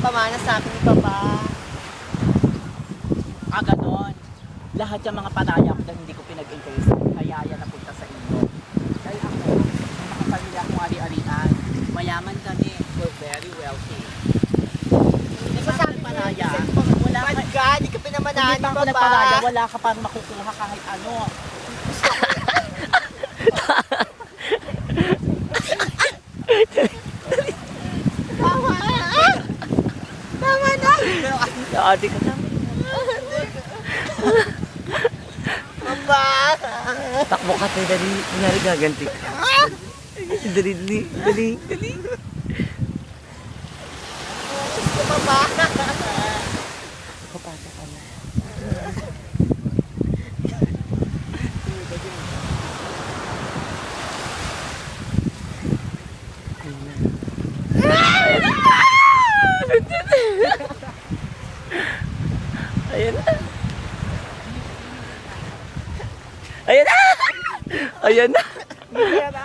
pamana sa akin ni Papa. Ganon. Lahat yung mga panaya ko dahil hindi ko pinag-interest. Kaya yan napunta sa inyo. Dahil ako, mga pamilya akong ari-arian. Mayaman kami. We're very wealthy. Hindi pa ako nagpanaya. Wala ka. My God, di ka pinamanahan Hindi ni pa ako Papa. nagpanaya. Wala ka pang makukuha kahit ano. Tama na! Tama na! Ate ka na. Papa! Takbo ka tayo, dali. Kunyari gaganti ka. Dali, dali, dali, dali. Gusto Papa! Kapasok ka na. Ayan na. Ayan na. Ayan na. Ayan na.